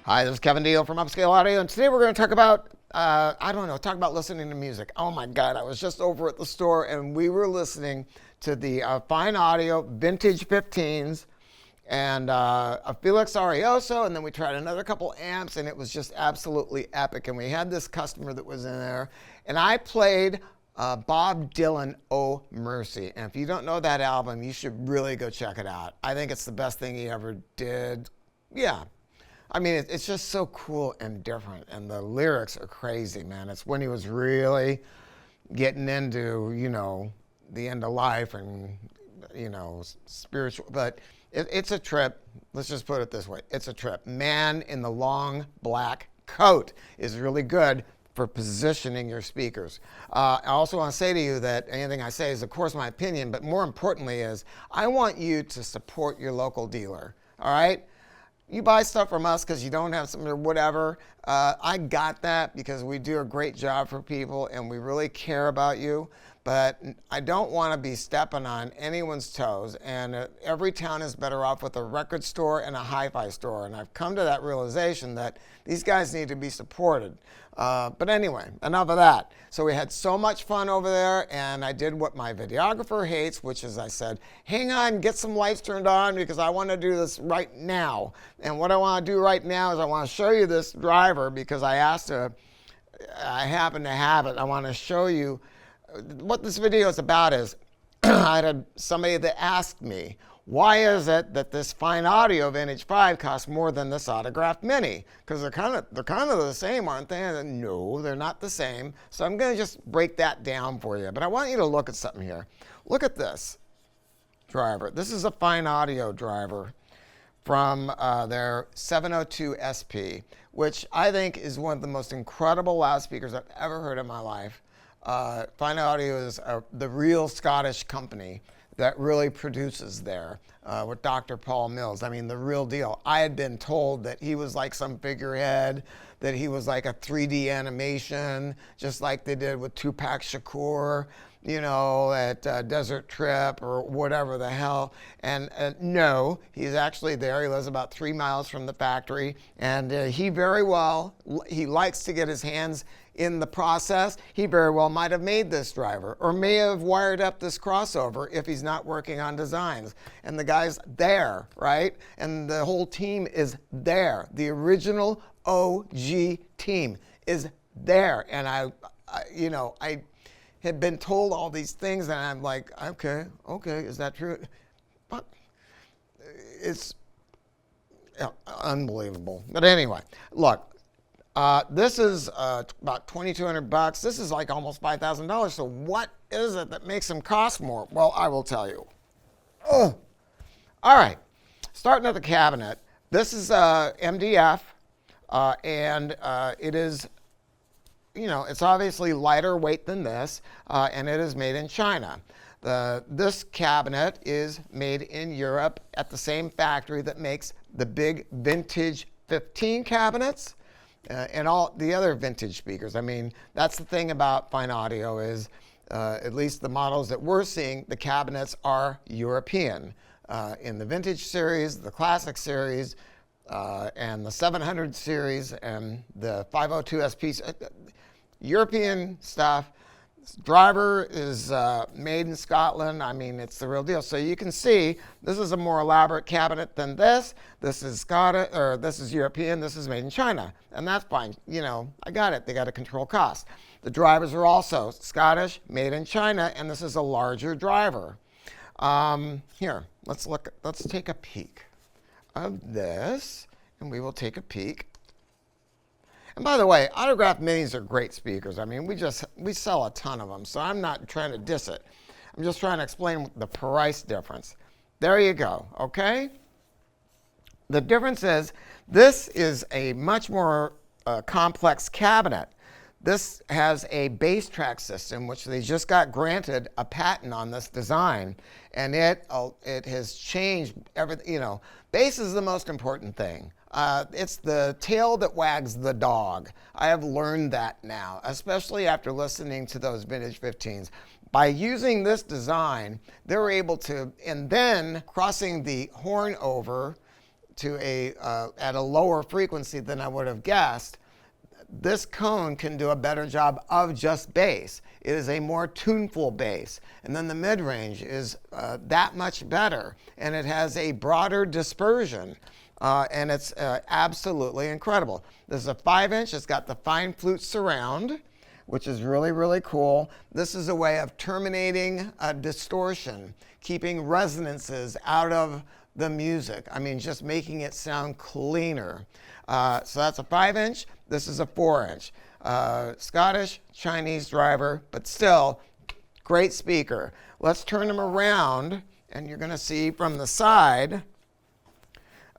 Hi, this is Kevin Deal from Upscale Audio, and today we're going to talk about, talk about listening to music. Oh my God, I was just over at the store and we were listening to the Fyne Audio Vintage 15s and a Felix Arioso, and then we tried another couple amps, and it was just absolutely epic. And we had this customer that was in there, and I played Bob Dylan, Oh Mercy. And if you don't know that album, you should really go check it out. I think it's the best thing he ever did. Yeah. I mean, it's just so cool and different, and the lyrics are crazy, man. It's when he was really getting into, the end of life and, spiritual. But it's a trip. Let's just put it this way. It's a trip. Man in the long black coat is really good for positioning your speakers. I also want to say to you that anything I say is, of course, my opinion, but more importantly is I want you to support your local dealer, all right? You buy stuff from us because you don't have something or whatever. I got that because we do a great job for people and we really care about you. But I don't want to be stepping on anyone's toes. And every town is better off with a record store and a hi-fi store. And I've come to that realization that these guys need to be supported. But anyway, enough of that. So we had so much fun over there, and I did what my videographer hates, which is I said, hang on, get some lights turned on because I want to do this right now. And what I want to do right now is I want to show you this driver because I happen to have it. I want to show you what this video is about is I had somebody that asked me, why is it that this Fyne Audio Vintage 5 costs more than this Autograph Mini? Because they're kind of the same, aren't they? And no, they're not the same. So I'm going to just break that down for you. But I want you to look at something here. Look at this driver. This is a Fyne Audio driver from their 702 SP, which I think is one of the most incredible loudspeakers I've ever heard in my life. Fyne Audio is the real Scottish company that really produces there with Dr. Paul Mills. I mean, the real deal. I had been told that he was like some figurehead, that he was like a 3D animation, just like they did with Tupac Shakur, at Desert Trip or whatever the hell. And no, he's actually there. He lives about 3 miles from the factory. And he likes to get his hands in the process. He very well might have made this driver or may have wired up this crossover if he's not working on designs. And the guy's there, right? And the whole team is there. The original OG team is there. And I had been told all these things, and I'm like, okay, is that true? But it's unbelievable. But anyway, look, this is about $2,200. This is like almost $5,000. So what is it that makes them cost more? Well, I will tell you. All right, starting at the cabinet. This is MDF, and it is, it's obviously lighter weight than this, and it is made in China. This cabinet is made in Europe at the same factory that makes the big vintage 15 cabinets and all the other vintage speakers. I mean, that's the thing about Fyne Audio is, at least the models that we're seeing, the cabinets are European. In the vintage series, the classic series, and the 700 series, and the 502 SPs, European stuff. This driver is made in Scotland. I mean, it's the real deal. So you can see this is a more elaborate cabinet than this. This is Scottish, or this is European. This is made in China, and that's fine. I got it. They got to control cost. The drivers are also Scottish, made in China, and this is a larger driver. Here, let's take a peek of this, and we will take a peek. And by the way, Autograph Minis are great speakers. I mean, we sell a ton of them, so I'm not trying to diss it. I'm just trying to explain the price difference. There you go, okay? The difference is this is a much more complex cabinet. This has a BassTrax system, which they just got granted a patent on this design, and it has changed everything. Bass is the most important thing. It's the tail that wags the dog. I have learned that now, especially after listening to those vintage 15s. By using this design, they're able to, and then crossing the horn over to at a lower frequency than I would have guessed, this cone can do a better job of just bass. It is a more tuneful bass. And then the mid-range is that much better. And it has a broader dispersion. And it's absolutely incredible. This is a 5-inch. It's got the fine flute surround, which is really, really cool. This is a way of terminating distortion, keeping resonances out of the music. I mean, just making it sound cleaner. So that's a 5-inch. This is a 4-inch. Scottish, Chinese driver, but still, great speaker. Let's turn them around, and you're going to see from the side,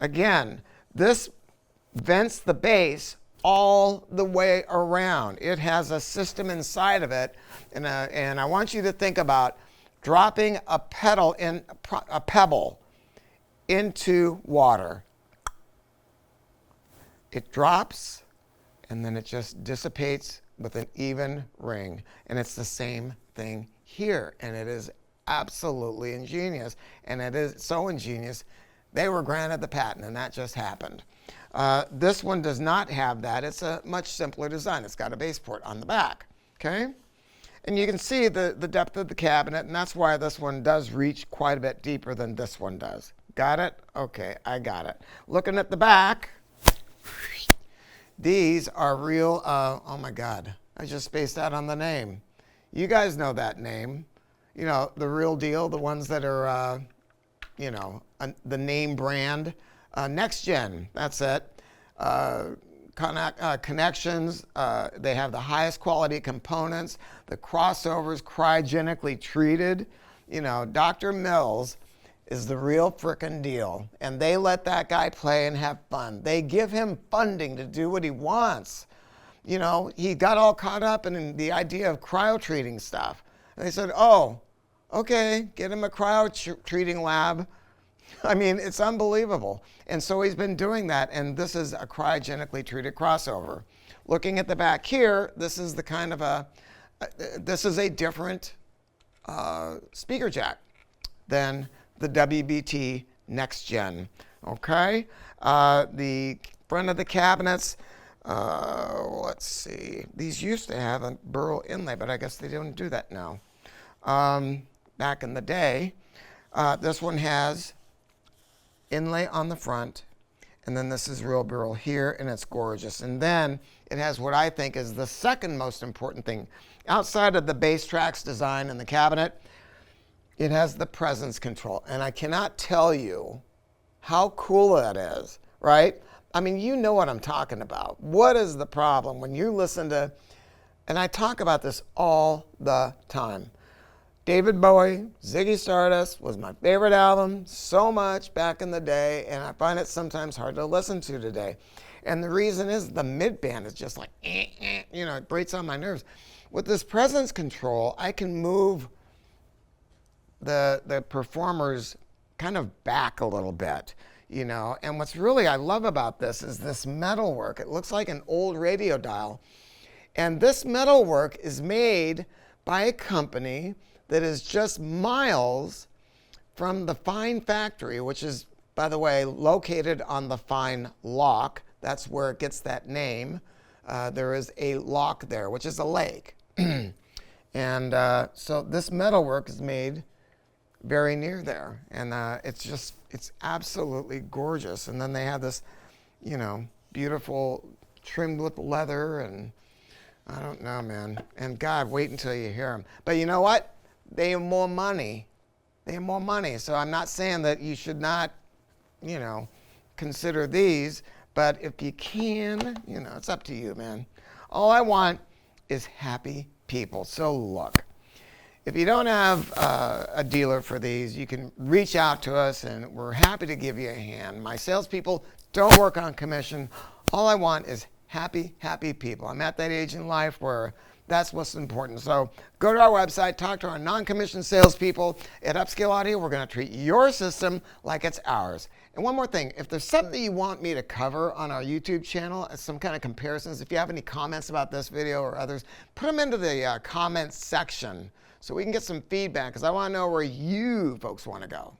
again, this vents the bass all the way around. It has a system inside of it, and I want you to think about dropping a pebble into water. It drops, and then it just dissipates with an even ring. And it's the same thing here, and it is absolutely ingenious. And it is so ingenious, they were granted the patent, and that just happened. This one does not have that. It's a much simpler design. It's got a bass port on the back, okay? And you can see the depth of the cabinet, and that's why this one does reach quite a bit deeper than this one does. Got it? Okay, I got it. Looking at the back, these are real, oh my God, I just spaced out on the name. You guys know that name. You know, the real deal, the ones that are, you know, the name brand. Next Gen, that's it. Connections, they have the highest quality components. The crossovers cryogenically treated. You know, Dr. Mills is the real frickin' deal. And they let that guy play and have fun. They give him funding to do what he wants. You know, he got all caught up in the idea of cryo-treating stuff. And they said, oh, okay, get him a cryo-treating lab. I mean, it's unbelievable. And so he's been doing that, and this is a cryogenically treated crossover. Looking at the back here, this is the kind of this is a different speaker jack than the WBT Next Gen, okay? The front of the cabinets, let's see. These used to have a burl inlay, but I guess they don't do that now. Back in the day, this one has inlay on the front, and then this is real burl here, and it's gorgeous. And then it has what I think is the second most important thing. Outside of the BassTrax design in the cabinet, it has the presence control. And I cannot tell you how cool that is, right? I mean, you know what I'm talking about. What is the problem when you listen to, and I talk about this all the time. David Bowie, Ziggy Stardust was my favorite album so much back in the day, and I find it sometimes hard to listen to today. And the reason is the mid-band is just like, you know, it grates on my nerves. With this presence control, I can move the performers kind of back a little bit, you know. And what's really I love about this is this metalwork. It looks like an old radio dial. And this metalwork is made by a company that is just miles from the Fyne factory, which is, by the way, located on the Fyne Lock. That's where it gets that name. There is a lock there, which is a lake. And so this metalwork is made very near there. And it's absolutely gorgeous. And then they have this, you know, beautiful trimmed with leather, and I don't know, man. And God, wait until you hear them. But you know what? They have more money. They have more money. So I'm not saying that you should not, you know, consider these. But if you can, you know, it's up to you, man. All I want is happy people. So look, if you don't have a dealer for these, you can reach out to us, and we're happy to give you a hand. My salespeople don't work on commission. All I want is happy people. I'm at that age in life where that's what's important. So go to our website, talk to our non-commissioned salespeople at Upscale Audio. We're going to treat your system like it's ours. And one more thing, if there's something you want me to cover on our YouTube channel, some kind of comparisons, if you have any comments about this video or others, put them into the comments section so we can get some feedback, because I want to know where you folks want to go.